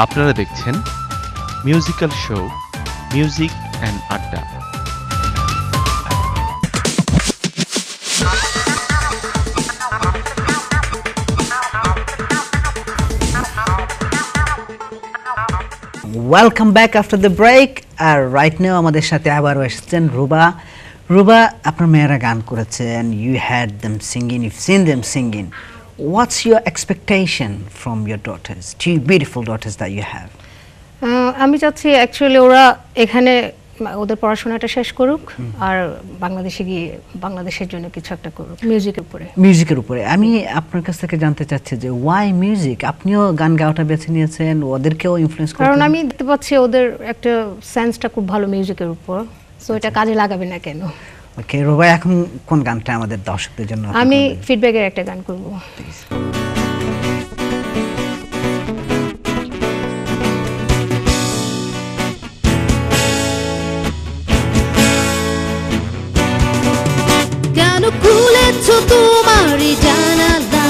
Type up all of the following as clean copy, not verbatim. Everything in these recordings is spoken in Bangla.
আপনারা দেখছেন musical show music and Adda. Welcome back after the break. আর রাইট নাও আমাদের সাথে আবারও এসেছেন রুবা। রুবা, আপনার মেয়েরা গান করেছেন, you had them singing, you seen them singing. What's your expectation from your daughters, two beautiful daughters that you have? আমি চাচ্ছি অ্যাকচুয়ালি ওরা এখানে ওদের পড়াশোনাটা শেষ করুক আর বাংলাদেশে গিয়ে বাংলাদেশের জন্য কিছু একটা করুক মিউজিকের উপরে। আমি আপনার কাছ থেকে জানতে চাচ্ছি যে ওয়াই মিউজিক? আপনিও গান গাওয়াটা বেছে নিয়েছেন, ওদেরকেও ইনফ্লুয়েন্স করেন? কারণ আমি দেখতে পাচ্ছি ওদের একটা সেন্সটা খুব ভালো মিউজিকের উপর, সো এটা কাজে লাগাবে না কেন। ওকে রুবা, এখন কোন গানটা আমাদের দর্শকদের জন্য? আমি ফিডব্যাকের একটা গান করব। খুলেছো তোমারই জানালা,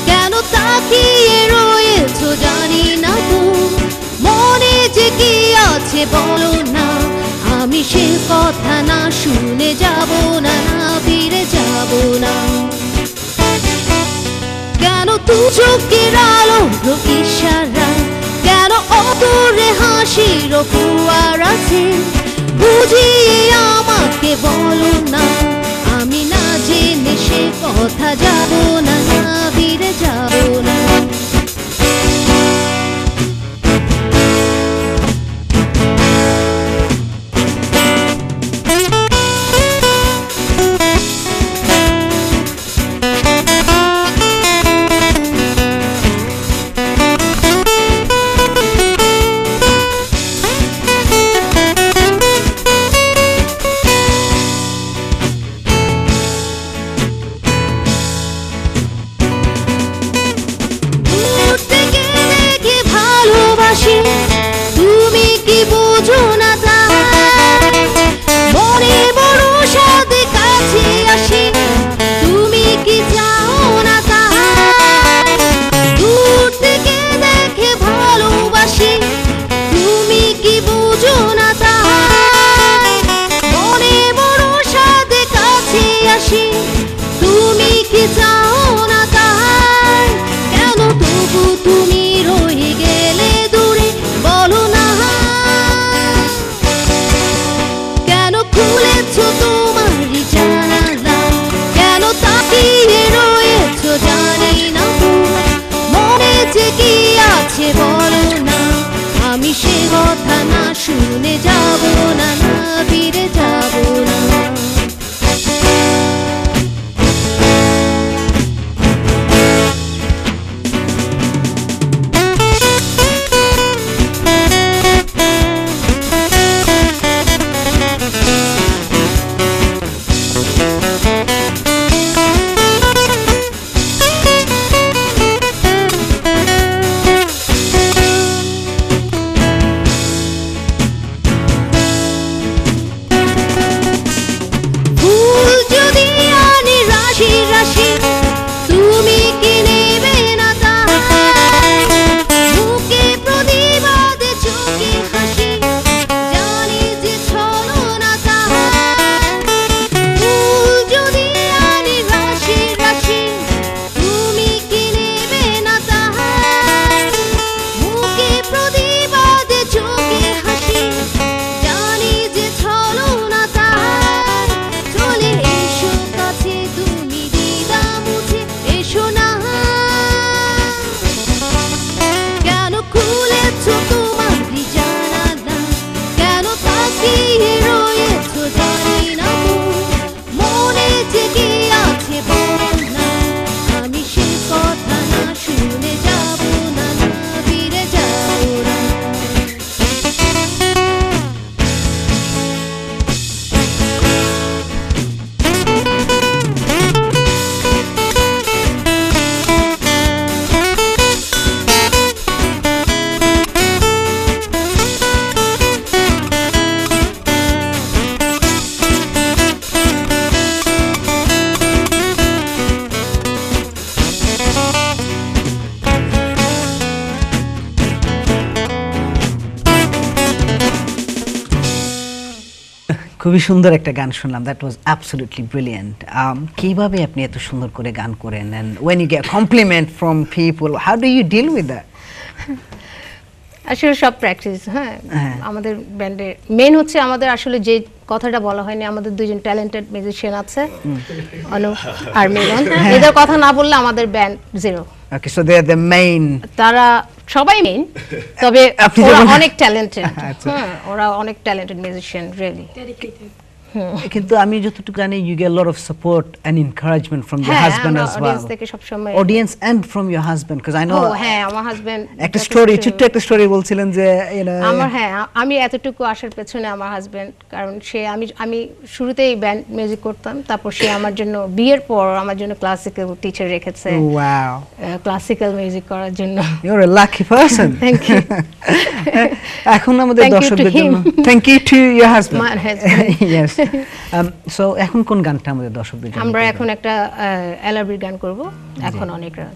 কেন তাকিয়ে রয়েছো জানি না তো, মনে যে কি আছে বলো না, আমি সে কথা না শুনে যাব না, না ফিরে যাব না। কেন তু চোখের আলো ইশারা, কেন অদূরে হাসির ফুয়ার আছে, বুঝিয়ে আমাকে বলো না, আমি না জেনে সে কথা যাব না, না ফিরে যাব না। তুমি কি বোঝো না তাই, মনে বড় সাথে কাছে আসি, তুমি কি চাও না তাই, দূর থেকে দেখে ভালোবাসি, তুমি কি বোঝো না তাই, মনে বড় সাথে কাছে আসি, তুমি কি চাও না তাই, কেন তবু তুমি রয়ে গেলে দূরে বলো না, কেন খুলেছো তোমারই জানালা, কেন তাকিয়ে রয়েছো জানি না তো, মনে যে কি আছে বলো না, আমি সে কথা না শুনে যাব না, না ফিরে যাব না। খুবই সুন্দর একটা গান শুনলাম, দ্যাট ওয়াজ অ্যাবসলিউটলি ব্রিলিয়েন্ট। কিভাবে আপনি এত সুন্দর করে গান করেন, and when you get compliment from people, how do you deal with that? আসলে সব প্র্যাকটিস। হ্যাঁ, আমাদের ব্যান্ডে মেন হচ্ছে আমাদের আসলে যে কথাটা বলা হয়নি, আমাদের দুজন ট্যালেন্টেড মিউজিশিয়ান আছে, অনু আর মিলন। এদের কথা না বললে আমাদের band zero. Okay, so they are the main. তারা সবাই মেইন, তবে আপনি ওরা যেমন- অনেক ট্যালেন্টেড। আচ্ছা। হ্যাঁ, ওরা অনেক ট্যালেন্টেড মিউজিশিয়ান, রিয়েলি। কিন্তু আমি যতটুকু জানি you get lot of support and encouragement from your হ্যাঁ, হাজব্যান্ড আমরা অ্যাজ ওয়েল। অডিয়েন্স থেকে সবসময়। Audience and from your husband, because I know ও হ্যাঁ, আমার হাজবেন্ড একটা স্টোরি, ছোট্ট একটা স্টোরি বলছিলেন যে আমার, হ্যাঁ, আমি এতটুকু আসার পেছনে আমার হাজবেন্ড, কারণ সে আমি শুরুতেই ব্যান্ড মিউজিক করতাম, তারপর সে আমার জন্য বিয়ের পর আমার জন্য ক্লাসিক্যাল টিচার রেখেছে, ওয়াও, ক্লাসিক্যাল মিউজিক করার জন্য। You are a lucky person. Thank you. এখন আমাদের Thank you to দর্শকদের him. জন্য thank you to your husband. My husband. Yes. So এখন কোন গানটা আমাদের দর্শকদের জন্য? আমরা এখন একটা এলআরবির গান করব, এখন অনেক রাত।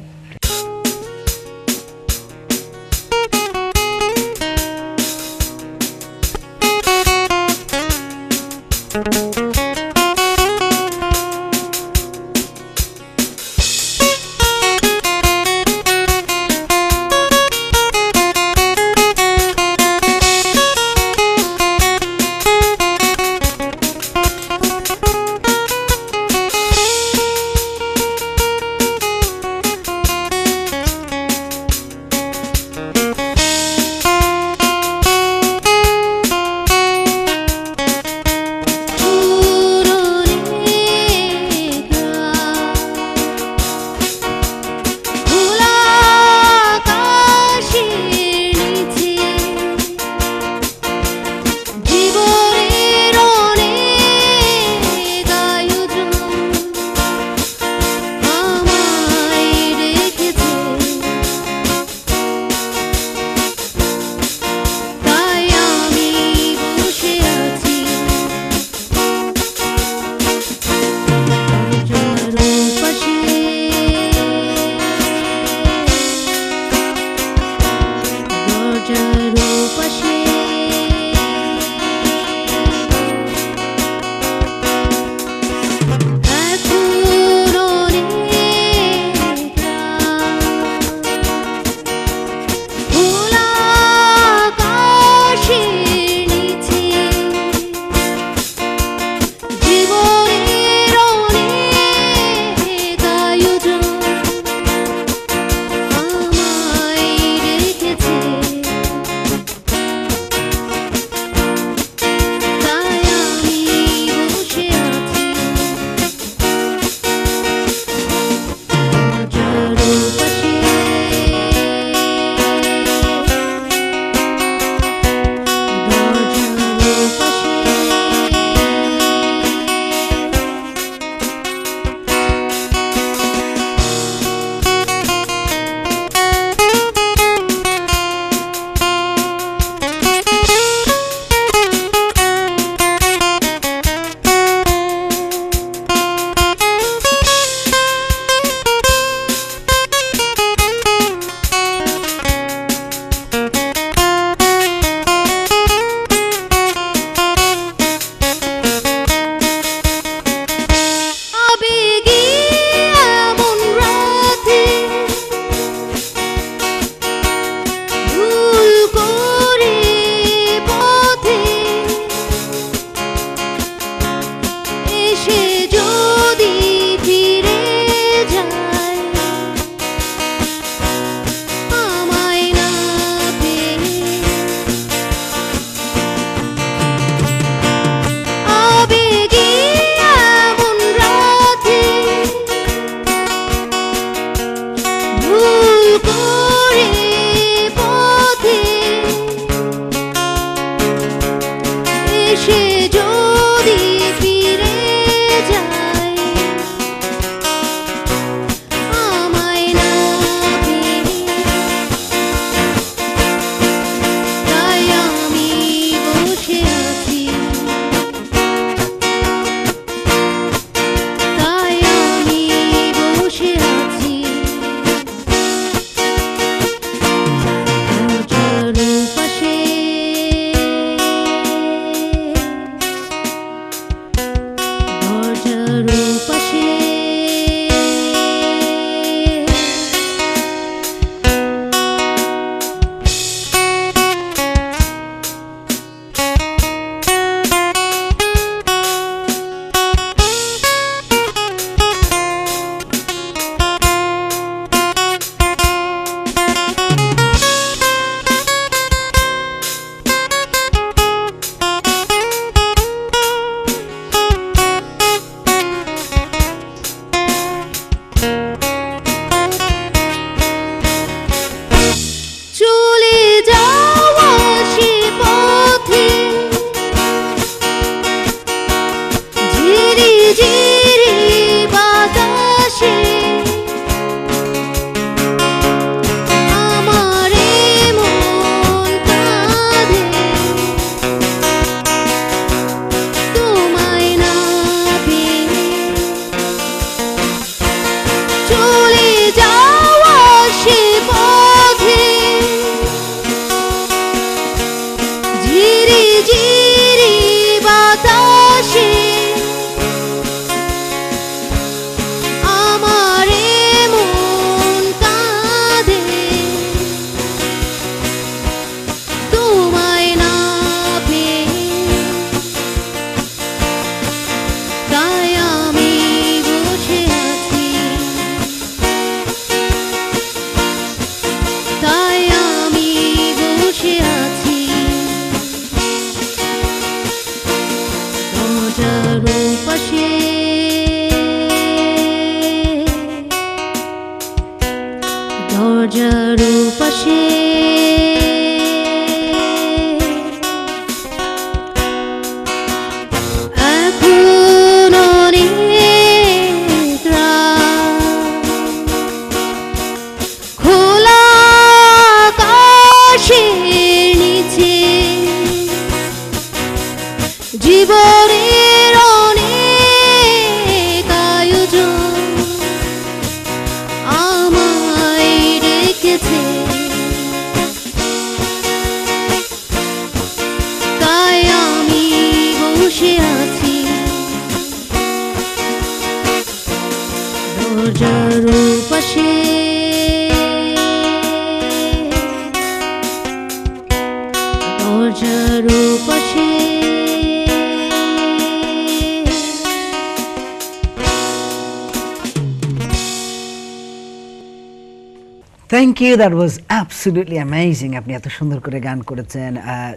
Thank you, that was absolutely amazing. আপনি এত সুন্দর করে গান করেছেন.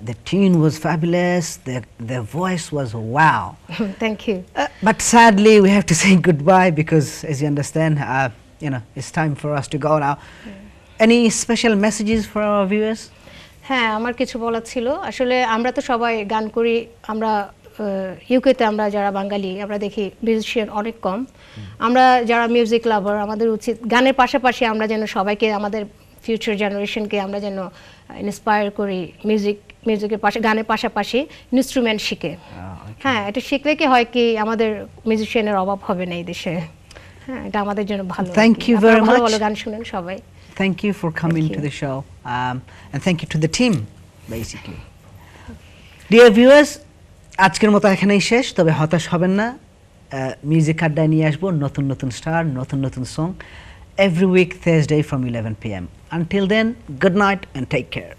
The tune was fabulous. The voice was wow. Thank you But sadly, we have to say goodbye because, as you understand, it's time for us to go now. Any special messages for our viewers? হ্যাঁ, আমার কিছু বলার ছিল। আসলে আমরা তো সবাই গান করি, আমরা ইউকেতে আমরা যারা বাঙালি আমরা দেখি মিউজিশিয়ান অনেক কম। আমরা যারা মিউজিক লাভার আমাদের উচিত গানের পাশাপাশি আমরা যেন সবাইকে আমাদের ফিউচার জেনারেশনকে আমরা যেন ইন্সপায়ার করি মিউজিকের পাশে গানের পাশাপাশি ইনস্ট্রুমেন্ট শিখে। হ্যাঁ, এটা শিখলে কি হয় কি আমাদের মিউজিশিয়ানের অভাব হবে না এই দেশে। হ্যাঁ, এটা আমাদের জন্য ভালো। Thank you very ভালো much. ভালো গান শুনেন সবাই। Thank you for coming Thank to you. the show, and thank you to the team, basically. Dear viewers, আজকের মতো এখানেই শেষ, তবে হতাশ হবেন না। মিউজিক আড্ডায় নিয়ে আসবো নতুন নতুন স্টার, নতুন নতুন song, every week Thursday from 11 p.m. Until then, good night and take care.